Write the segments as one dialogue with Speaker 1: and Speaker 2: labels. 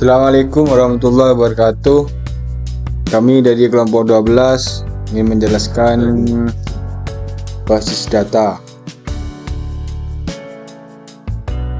Speaker 1: Assalamualaikum warahmatullahi wabarakatuh. Kami dari kelompok 12 ingin menjelaskan basis data.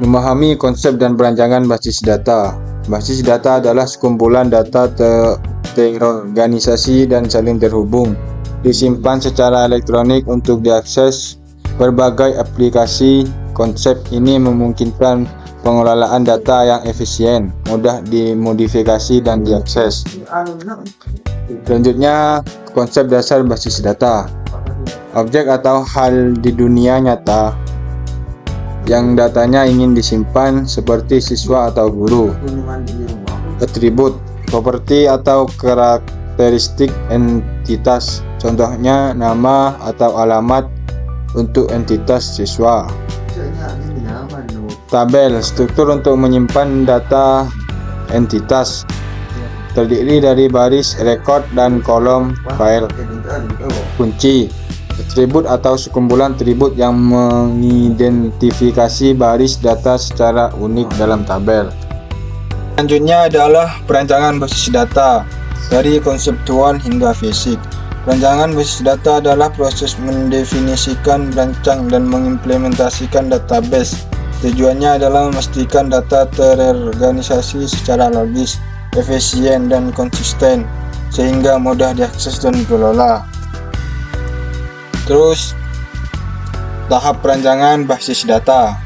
Speaker 1: Memahami konsep dan perancangan basis data. Basis data adalah sekumpulan data terorganisasi dan saling terhubung, disimpan secara elektronik untuk diakses berbagai aplikasi. Konsep ini memungkinkan pengelolaan data yang efisien, mudah dimodifikasi dan diakses. Selanjutnya, konsep dasar basis data. Objek atau hal di dunia nyata yang datanya ingin disimpan, seperti siswa atau guru. Atribut, properti atau karakteristik entitas, contohnya nama atau alamat untuk entitas siswa. Tabel, struktur untuk menyimpan data entitas, terdiri dari baris, rekod, dan kolom file. Kunci, atribut atau sekumpulan atribut yang mengidentifikasi baris data secara unik dalam tabel. Selanjutnya adalah perancangan basis data, dari konseptual hingga fisik. Perancangan basis data adalah proses mendefinisikan, merancang, dan mengimplementasikan database. Tujuannya adalah memastikan data terorganisasi secara logis, efisien, dan konsisten, sehingga mudah diakses dan dikelola. Terus, tahap perancangan basis data.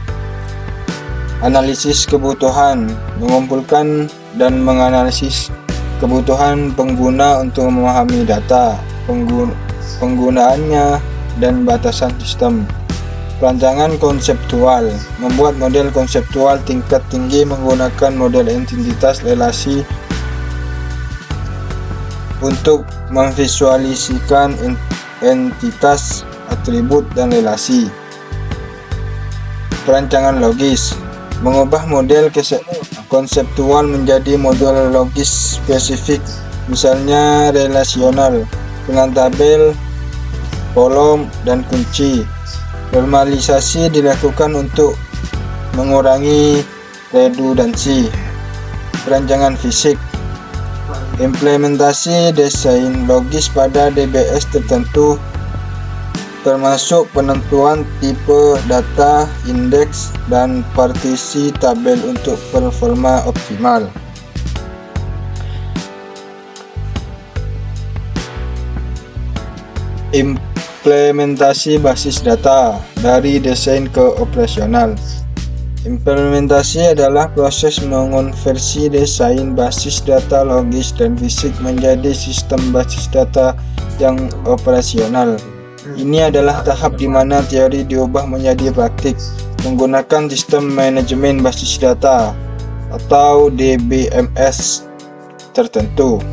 Speaker 1: Analisis kebutuhan, mengumpulkan dan menganalisis kebutuhan pengguna untuk memahami data, penggunaannya, dan batasan sistem. Perancangan konseptual, membuat model konseptual tingkat tinggi menggunakan model entitas relasi untuk memvisualisasikan entitas, atribut, dan relasi. Perancangan logis, mengubah model konseptual menjadi model logis spesifik, misalnya relasional, dengan tabel, kolom, dan kunci. Normalisasi dilakukan untuk mengurangi redundansi. Perancangan fisik, implementasi desain logis pada DBS tertentu, termasuk penentuan tipe data, indeks, dan partisi tabel untuk performa optimal. Implementasi basis data, dari desain ke operasional. Implementasi adalah proses mengonversi desain basis data logis dan fisik menjadi sistem basis data yang operasional. Ini adalah tahap di mana teori diubah menjadi praktik menggunakan sistem manajemen basis data atau DBMS tertentu.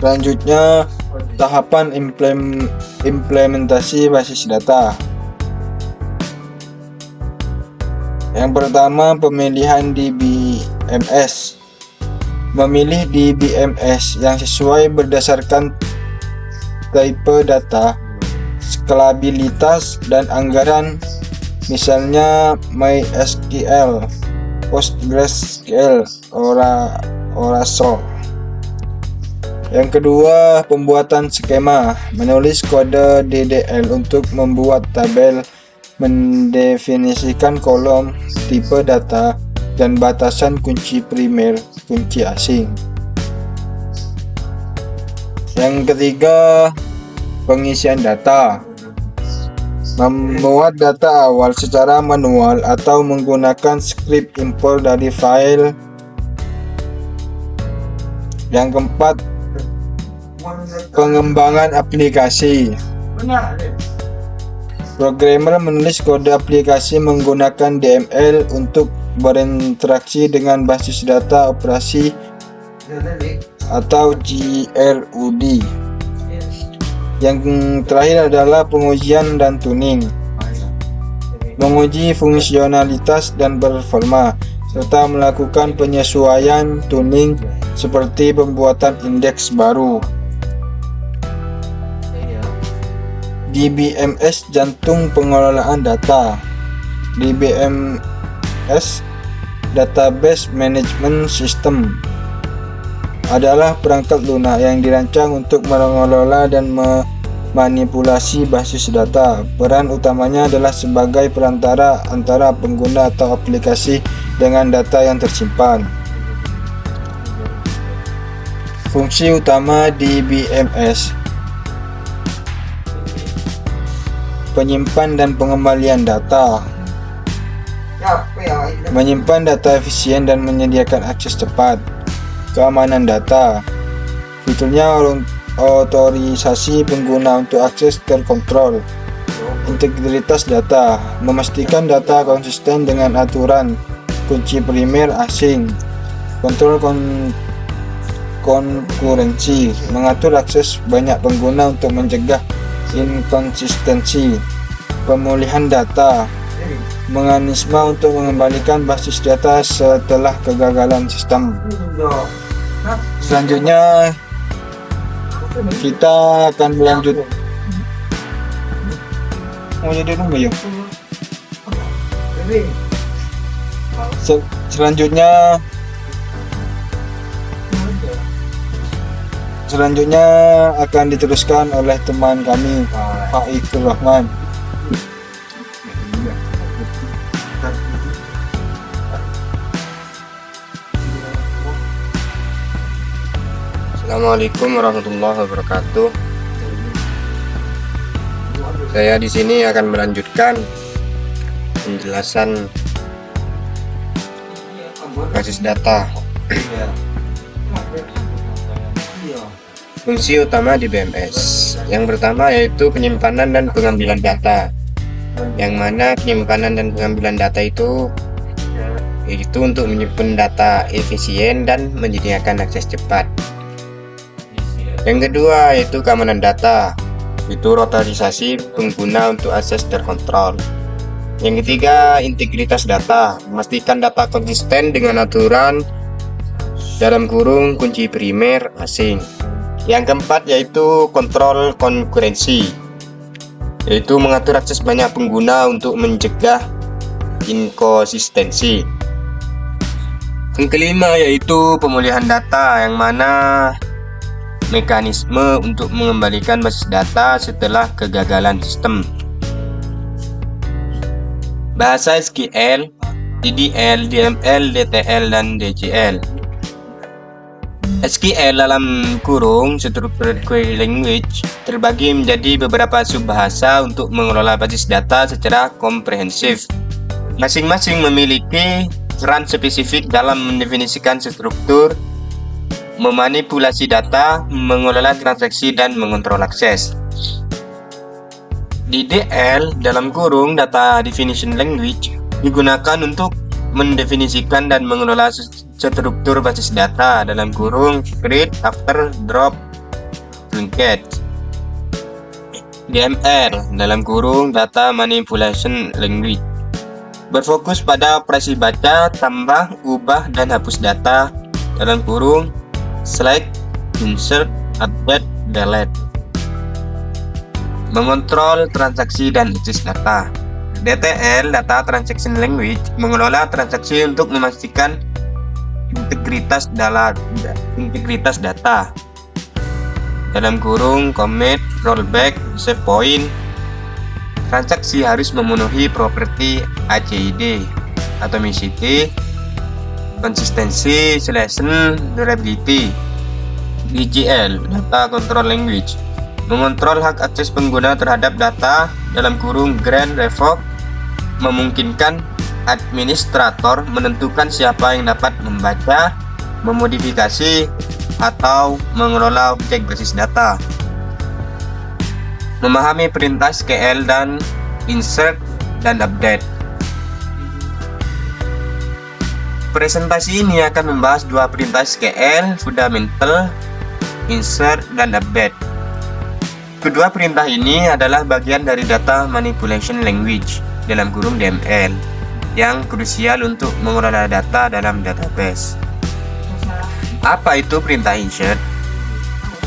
Speaker 1: Selanjutnya, tahapan implementasi basis data. Yang pertama, pemilihan DBMS. Memilih DBMS yang sesuai berdasarkan tipe data, skalabilitas, dan anggaran, misalnya MySQL, PostgreSQL, Oracle. Yang kedua, pembuatan skema, menulis kode DDL untuk membuat tabel, mendefinisikan kolom, tipe data, dan batasan kunci primer, kunci asing. Yang ketiga, pengisian data, membuat data awal secara manual atau menggunakan skrip import dari file. Yang keempat, pengembangan aplikasi. Programmer menulis kode aplikasi menggunakan DML untuk berinteraksi dengan basis data operasi atau GRUD. Yang terakhir adalah pengujian dan tuning, menguji fungsionalitas dan performa, serta melakukan penyesuaian tuning seperti pembuatan indeks baru. DBMS jantung pengelolaan data. DBMS Database Management System adalah perangkat lunak yang dirancang untuk mengelola dan memanipulasi basis data. Peran utamanya adalah sebagai perantara antara pengguna atau aplikasi dengan data yang tersimpan. Fungsi utama di BMS: penyimpan dan pengembalian data, menyimpan data efisien dan menyediakan akses cepat. Keamanan data, fiturnya otorisasi pengguna untuk akses terkontrol. Integritas data, memastikan data konsisten dengan aturan kunci primer asing. Kontrol konkurensi, mengatur akses banyak pengguna untuk mencegah inkonsistensi. Pemulihan data, mekanisme untuk mengembalikan basis data setelah kegagalan sistem. Selanjutnya kita akan lanjut. Mau jadi rumah ya? Selanjutnya akan diteruskan oleh teman kami, Pak Iqbal Rahman.
Speaker 2: Assalamualaikum warahmatullahi wabarakatuh. Saya di sini akan melanjutkan penjelasan basis data. Fungsi utama di BMS. Yang pertama yaitu penyimpanan dan pengambilan data. Yang mana penyimpanan dan pengambilan data itu untuk menyimpan data efisien dan menyediakan akses cepat. Yang kedua yaitu keamanan data, fitur otorisasi pengguna untuk akses terkontrol. Yang ketiga, integritas data, memastikan data konsisten dengan aturan (kunci primer asing). Yang keempat yaitu kontrol konkurensi, yaitu mengatur akses banyak pengguna untuk mencegah inkonsistensi. Yang kelima yaitu pemulihan data, yang mana mekanisme untuk mengembalikan basis data setelah kegagalan sistem. Bahasa SQL, DDL, DML, DTL, dan DCL. SQL dalam kurung Structured Query Language terbagi menjadi beberapa subbahasa untuk mengelola basis data secara komprehensif. Masing-masing memiliki peran spesifik dalam mendefinisikan struktur, memanipulasi data, mengelola transaksi, dan mengontrol akses. DDL dalam kurung Data Definition Language digunakan untuk mendefinisikan dan mengelola struktur basis data dalam kurung create, after, drop, linkage. DML dalam kurung Data Manipulation Language berfokus pada operasi baca, tambah, ubah, dan hapus data dalam kurung select, insert, update, delete. Mengontrol transaksi dan akses data. DTL, Data Transaction Language, mengelola transaksi untuk memastikan integritas data dalam kurung commit, rollback, save point. Transaksi harus memenuhi properti ACID, atomicity, konsistensi, selection, durability. DCL, Data Control Language, mengontrol hak akses pengguna terhadap data dalam kurung grant, revoke, memungkinkan administrator menentukan siapa yang dapat membaca, memodifikasi, atau mengelola objek basis data. Memahami perintah SQL dan insert dan update. Presentasi ini akan membahas dua perintah SQL, fundamental, insert, dan update. Kedua perintah ini adalah bagian dari Data Manipulation Language dalam kurung DML yang krusial untuk mengelola data dalam database. Apa itu perintah insert?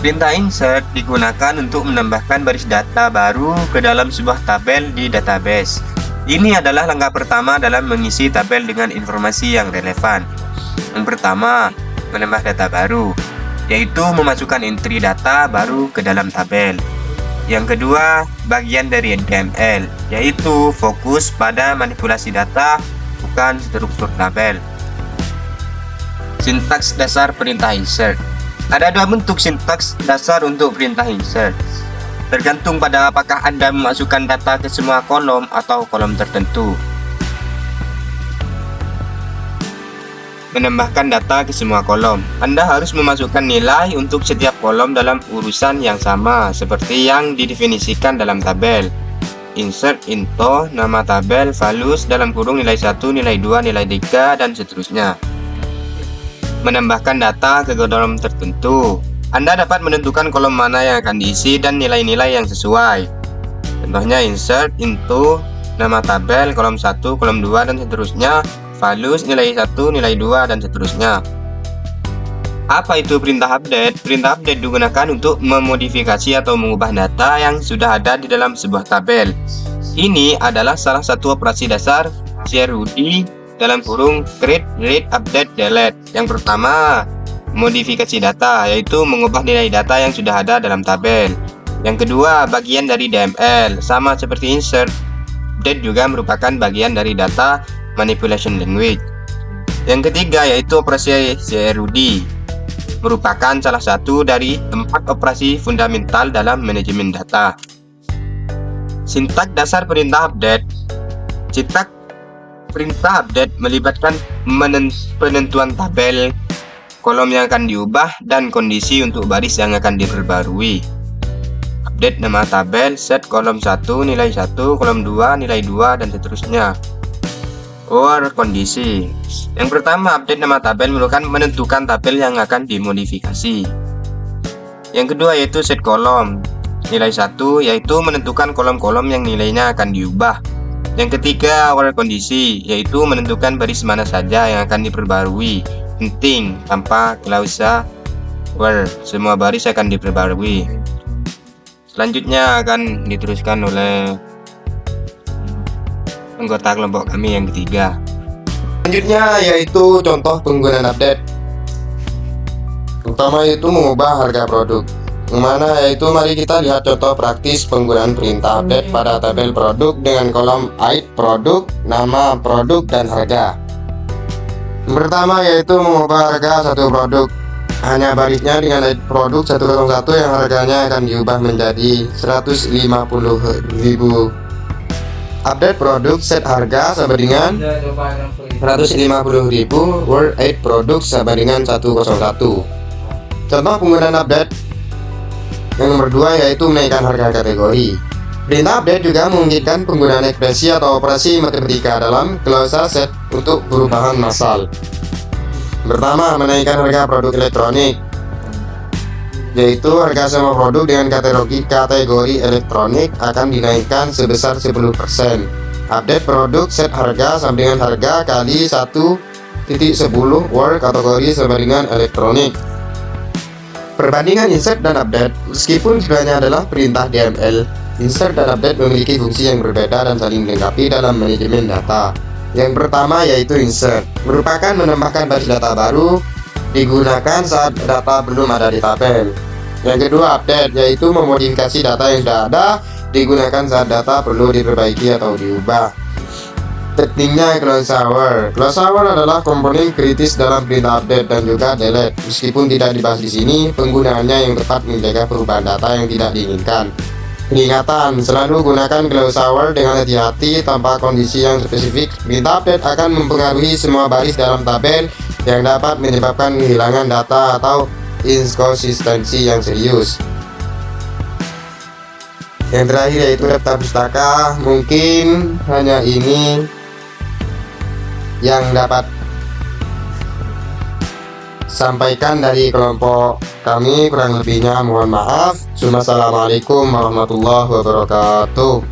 Speaker 2: Perintah insert digunakan untuk menambahkan baris data baru ke dalam sebuah tabel di database. Ini adalah langkah pertama dalam mengisi tabel dengan informasi yang relevan. Yang pertama, menambah data baru, yaitu memasukkan entry data baru ke dalam tabel. Yang kedua, bagian dari DML, yaitu fokus pada manipulasi data, bukan struktur tabel. Sintaks dasar perintah insert. Ada dua bentuk sintaks dasar untuk perintah insert. Tergantung pada apakah Anda memasukkan data ke semua kolom atau kolom tertentu. Menambahkan data ke semua kolom. Anda harus memasukkan nilai untuk setiap kolom dalam urusan yang sama, seperti yang didefinisikan dalam tabel. Insert into, nama tabel, values, dalam kurung nilai 1, nilai 2, nilai 3, dan seterusnya. Menambahkan data ke kolom tertentu. Anda dapat menentukan kolom mana yang akan diisi dan nilai-nilai yang sesuai. Contohnya insert into, nama tabel, kolom 1, kolom 2, dan seterusnya, values, nilai 1, nilai 2, dan seterusnya. Apa itu perintah update? Perintah update digunakan untuk memodifikasi atau mengubah data yang sudah ada di dalam sebuah tabel. Ini adalah salah satu operasi dasar CRUD dalam kurung create, read, update, delete. Yang pertama, modifikasi data, yaitu mengubah nilai data yang sudah ada dalam tabel. Yang kedua, bagian dari DML, sama seperti insert. Update juga merupakan bagian dari data manipulation language. Yang ketiga yaitu operasi CRUD, merupakan salah satu dari 4 operasi fundamental dalam manajemen data. Sintak dasar perintah update. Sintak perintah update melibatkan penentuan tabel, kolom yang akan diubah, dan kondisi untuk baris yang akan diperbarui. Update nama tabel, set kolom 1, nilai 1, kolom 2, nilai 2, dan seterusnya. Or kondisi. Yang pertama, update nama tabel merupakan menentukan tabel yang akan dimodifikasi. Yang kedua yaitu set kolom. Nilai 1 yaitu menentukan kolom-kolom yang nilainya akan diubah. Yang ketiga, or kondisi, yaitu menentukan baris mana saja yang akan diperbarui. Penting, tanpa klausa where, semua baris akan diperbarui. Selanjutnya akan diteruskan oleh anggota kelompok kami yang ketiga.
Speaker 3: Selanjutnya yaitu contoh penggunaan update. Pertama yaitu mengubah harga produk. Yang mana yaitu mari kita lihat contoh praktis penggunaan perintah update pada tabel produk dengan kolom id produk, nama produk, dan harga. Yang pertama yaitu mengubah harga satu produk. Hanya barisnya dengan id produk 101 yang harganya akan diubah menjadi 150.000. Update produk set harga sama dengan 150.000, word id produk sama dengan 101. Contoh penggunaan update yang nomor 2 yaitu menaikkan harga kategori. Perintah update juga memungkinkan penggunaan ekspresi atau operasi matematika dalam klausa set untuk perubahan massal. Pertama, menaikkan harga produk elektronik, yaitu harga semua produk dengan kategori elektronik akan dinaikkan sebesar 10%. Update produk set harga sama dengan harga kali 1.10 word kategori sama dengan elektronik. Perbandingan insert dan update. Meskipun keduanya adalah perintah DML, insert dan update memiliki fungsi yang berbeda dan saling melengkapi dalam manajemen data. Yang pertama yaitu insert, merupakan menambahkan baris data baru, digunakan saat data belum ada di tabel. Yang kedua update, yaitu memodifikasi data yang sudah ada, digunakan saat data perlu diperbaiki atau diubah. Pentingnya close hour. Close hour adalah komponen kritis dalam perintah update dan juga delete. Meskipun tidak dibahas di sini, penggunaannya yang tepat menjaga perubahan data yang tidak diinginkan. Peringatan, selalu gunakan close hour dengan hati-hati tanpa kondisi yang spesifik. Perintah update akan mempengaruhi semua baris dalam tabel yang dapat menyebabkan kehilangan data atau inkonsistensi yang serius. Yang terakhir yaitu daftar pustaka. Mungkin hanya ini yang dapat sampaikan dari kelompok kami, kurang lebihnya mohon maaf. Assalamualaikum warahmatullahi wabarakatuh.